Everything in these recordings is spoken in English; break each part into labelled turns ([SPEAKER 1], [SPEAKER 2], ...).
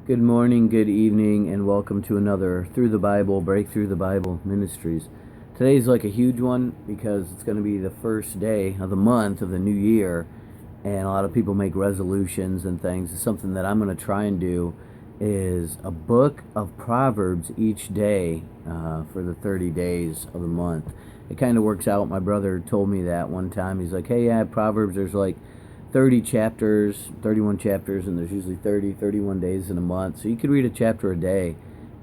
[SPEAKER 1] Good morning, good evening, and welcome to another Through the Bible, Break Through the Bible Ministries. Today's like a huge one because it's going to be the first day of the month of the new year, and a lot of people make resolutions and things. It's something that I'm going to try and do is a book of Proverbs each day for the 30 days of the month. It kind of works out. My brother told me that one time. He's like, hey, yeah, Proverbs, there's like 30 chapters, 31 chapters, and there's usually 31 days in a month. So you could read a chapter a day.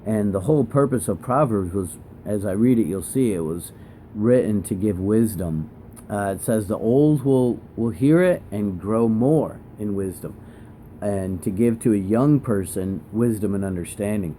[SPEAKER 1] And the whole purpose of Proverbs was, as I read it, you'll see it was written to give wisdom. It says the old will hear it and grow more in wisdom, and to give to a young person wisdom and understanding.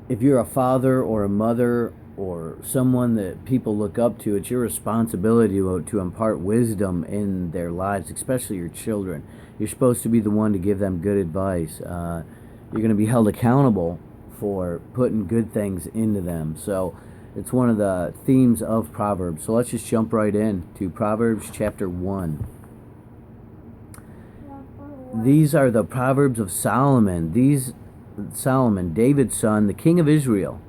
[SPEAKER 1] If you're a father or a mother or someone that people look up to, it's your responsibility to impart wisdom in their lives, especially your children. You're supposed to be the one to give them good advice. You're going to be held accountable for putting good things into them. So it's one of the themes of Proverbs. So let's just jump right in to Proverbs chapter 1. These are the Proverbs of Solomon. Solomon, David's son, the king of Israel.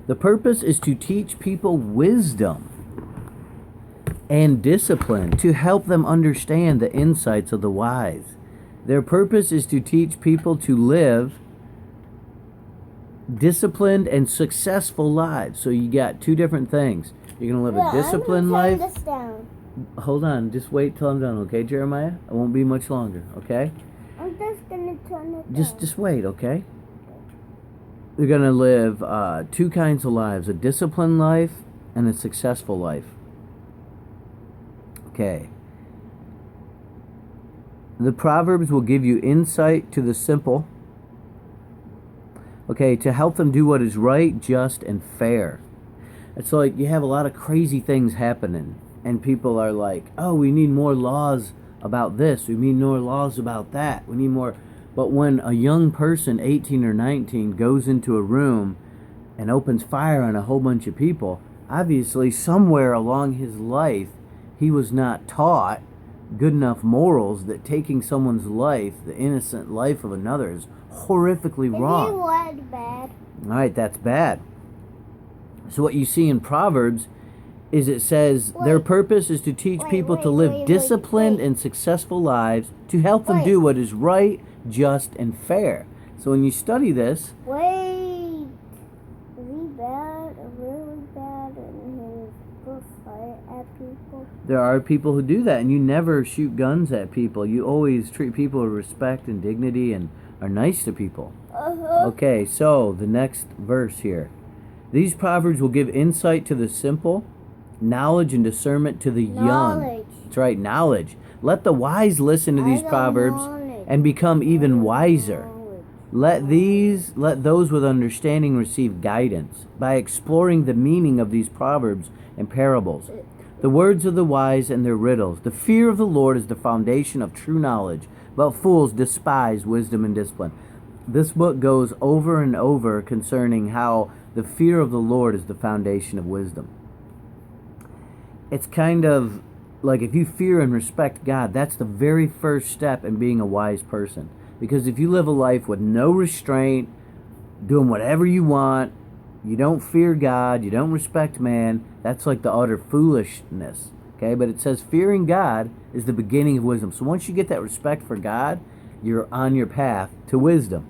[SPEAKER 1] The purpose is to teach people wisdom and discipline, to help them understand the insights of the wise. Their purpose is to teach people to live disciplined and successful lives. So you got two different things. You're going to live a disciplined life.
[SPEAKER 2] This down.
[SPEAKER 1] Hold on, just wait till I'm done, okay, Jeremiah? It won't be much longer, okay?
[SPEAKER 2] I'm just gonna turn it down.
[SPEAKER 1] Just wait, okay? You're going to live two kinds of lives, a disciplined life and a successful life. Okay. The Proverbs will give you insight to the simple, okay, to help them do what is right, just, and fair. It's like you have a lot of crazy things happening, and people are like, oh, we need more laws about this. We need more laws about that. We need more. But when a young person, 18 or 19, goes into a room and opens fire on a whole bunch of people, obviously somewhere along his life, he was not taught good enough morals that taking someone's life, the innocent life of another, is horrifically wrong.
[SPEAKER 2] Is what bad?
[SPEAKER 1] All right, that's bad. So what you see in Proverbs is it says their purpose is to teach people to live disciplined and successful lives, to help them do what is right, just, and fair. So when you study this...
[SPEAKER 2] Wait. Is he bad or really bad and he will fight at people?
[SPEAKER 1] There are people who do that, and you never shoot guns at people. You always treat people with respect and dignity and are nice to people. Okay, so the next verse here. These Proverbs will give insight to the simple, knowledge and discernment to the young. That's right, knowledge. Let the wise listen to these Proverbs and become even wiser. Let those with understanding receive guidance by exploring the meaning of these proverbs and parables. The words of the wise and their riddles. The fear of the Lord is the foundation of true knowledge, but fools despise wisdom and discipline. This book goes over and over concerning how the fear of the Lord is the foundation of wisdom. It's kind of like if you fear and respect God, that's the very first step in being a wise person. Because if you live a life with no restraint, doing whatever you want, you don't fear God, you don't respect man, that's like the utter foolishness. Okay, but it says fearing God is the beginning of wisdom. So once you get that respect for God, you're on your path to wisdom.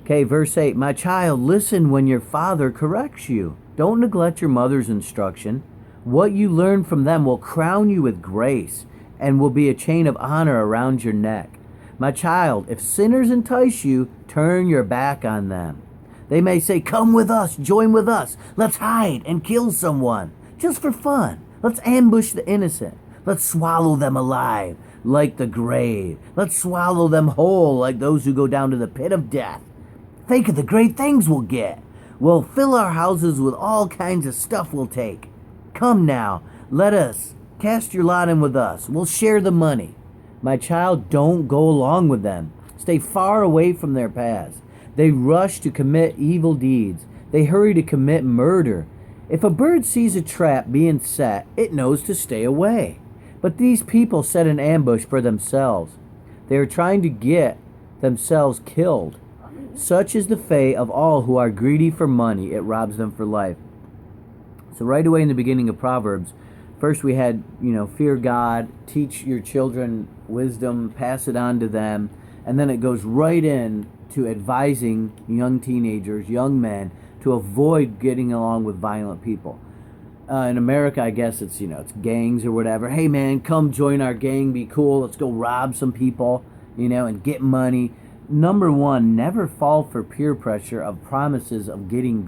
[SPEAKER 1] Okay, verse 8, my child, listen when your father corrects you. Don't neglect your mother's instruction. What you learn from them will crown you with grace and will be a chain of honor around your neck. My child, if sinners entice you, turn your back on them. They may say, come with us, join with us. Let's hide and kill someone, just for fun. Let's ambush the innocent. Let's swallow them alive like the grave. Let's swallow them whole like those who go down to the pit of death. Think of the great things we'll get. We'll fill our houses with all kinds of stuff we'll take. Come now, let us cast your lot in with us. We'll share the money. My child, don't go along with them. Stay far away from their paths. They rush to commit evil deeds. They hurry to commit murder. If a bird sees a trap being set, it knows to stay away. But these people set an ambush for themselves. They are trying to get themselves killed. Such is the fate of all who are greedy for money. It robs them for life. So right away in the beginning of Proverbs, first we had, fear God, teach your children wisdom, pass it on to them. And then it goes right in to advising young teenagers, young men, to avoid getting along with violent people. In America, I guess it's gangs or whatever. Hey man, come join our gang, be cool, let's go rob some people, and get money. Number one, never fall for peer pressure of promises of getting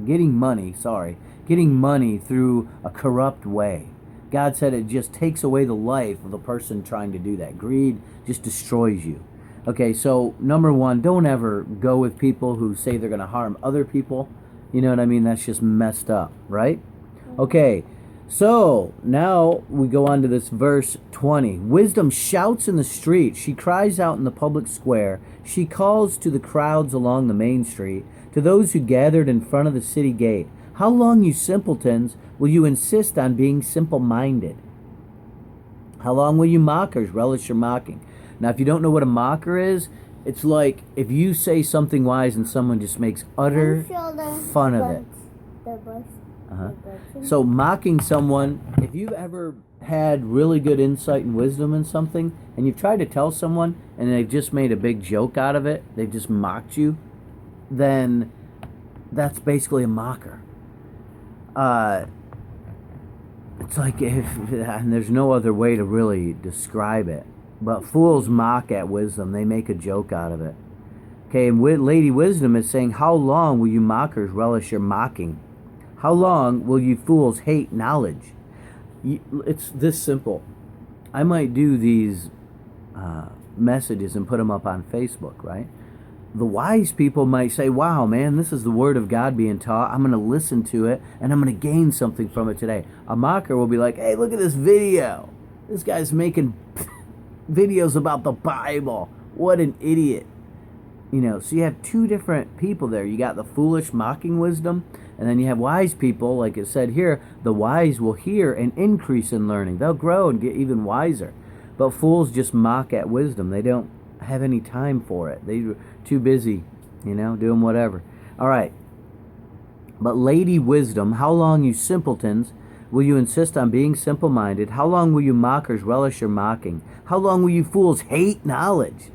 [SPEAKER 1] getting money through a corrupt way. God said it just takes away the life of the person trying to do that. Greed just destroys you. Okay, so number one, don't ever go with people who say they're going to harm other people. You know what I mean? That's just messed up, right? Okay, so now we go on to this verse 20. Wisdom shouts in the street. She cries out in the public square. She calls to the crowds along the main street, to those who gathered in front of the city gate. How long, you simpletons, will you insist on being simple-minded? How long will you mockers relish your mocking? Now, if you don't know what a mocker is, it's like if you say something wise and someone just makes utter fun of it. So mocking someone, if you've ever had really good insight and wisdom in something, and you've tried to tell someone and they've just made a big joke out of it, they've just mocked you, then that's basically a mocker. It's like and there's no other way to really describe it. But fools mock at wisdom. They make a joke out of it. Okay, and Lady Wisdom is saying, how long will you mockers relish your mocking? How long will you fools hate knowledge? It's this simple. I might do these messages and put them up on Facebook, right? The wise people might say, wow, man, this is the word of God being taught. I'm going to listen to it, and I'm going to gain something from it today. A mocker will be like, hey, look at this video. This guy's making videos about the Bible. What an idiot. So you have two different people there. You got the foolish mocking wisdom, and then you have wise people. Like it said here, the wise will hear and increase in learning. They'll grow and get even wiser. But fools just mock at wisdom. They don't have any time for it. They're too busy, doing whatever. All right. But Lady Wisdom, how long, you simpletons, will you insist on being simple-minded? How long will you mockers relish your mocking? How long will you fools hate knowledge?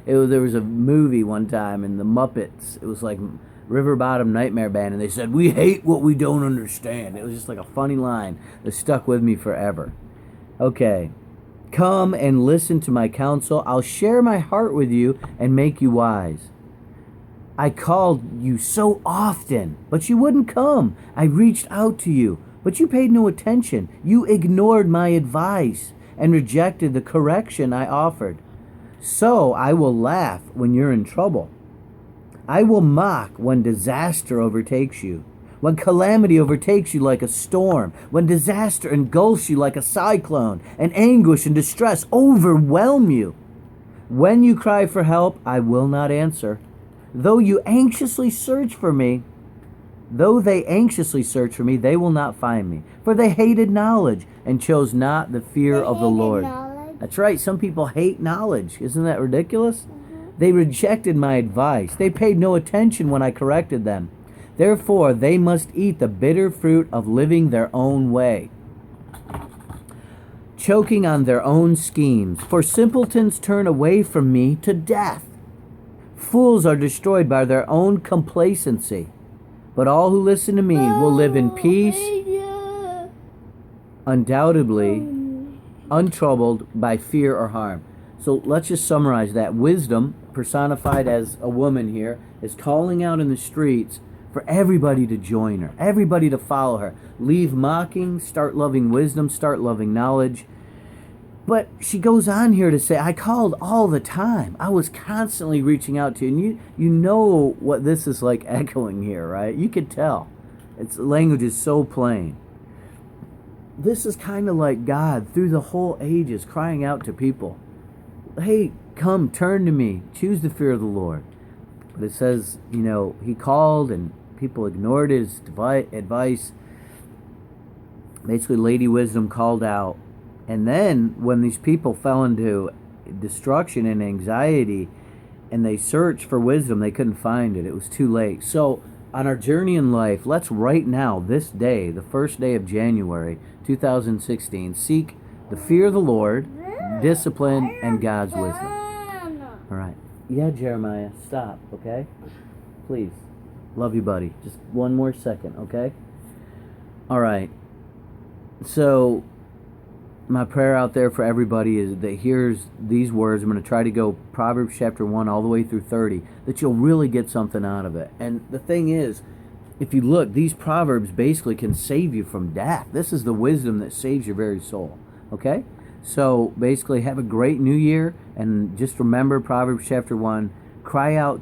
[SPEAKER 1] There was a movie one time in the Muppets. It was like River Bottom Nightmare Band, and they said, we hate what we don't understand. It was just like a funny line that stuck with me forever. Okay. Come and listen to my counsel. I'll share my heart with you and make you wise. I called you so often, but you wouldn't come. I reached out to you, but you paid no attention. You ignored my advice and rejected the correction I offered. So I will laugh when you're in trouble. I will mock when disaster overtakes you. When calamity overtakes you like a storm, when disaster engulfs you like a cyclone, and anguish and distress overwhelm you. When you cry for help, I will not answer. Though they anxiously search for me, they will not find me. For they hated knowledge and chose not the fear of the Lord. That's right, some people hate knowledge. Isn't that ridiculous? They rejected my advice. They paid no attention when I corrected them. Therefore, they must eat the bitter fruit of living their own way, choking on their own schemes. For simpletons turn away from me to death. Fools are destroyed by their own complacency. But all who listen to me will live in peace, undoubtedly untroubled by fear or harm. So let's just summarize that. Wisdom, personified as a woman here, is calling out in the streets for everybody to join her, everybody to follow her. Leave mocking, start loving wisdom, start loving knowledge. But she goes on here to say, I called all the time. I was constantly reaching out to you. And you know what this is like echoing here, right? You could tell. Its language is so plain. This is kind of like God through the whole ages crying out to people. Hey, come, turn to me. Choose the fear of the Lord. But it says, he called and people ignored his advice. Basically, Lady Wisdom called out. And then when these people fell into destruction and anxiety, and they searched for wisdom. They couldn't find it. It was too late. So on our journey in life, let's right now, this day, the first day of January 2016, seek the fear of the Lord, discipline, and God's wisdom. All right. Yeah, Jeremiah, stop, okay? Please. Love you, buddy. Just one more second, okay? All right. So my prayer out there for everybody is that hears these words. I'm going to try to go Proverbs chapter 1 all the way through 30, that you'll really get something out of it. And the thing is, if you look, these Proverbs basically can save you from death. This is the wisdom that saves your very soul, okay? So basically, have a great new year, and just remember Proverbs chapter 1, cry out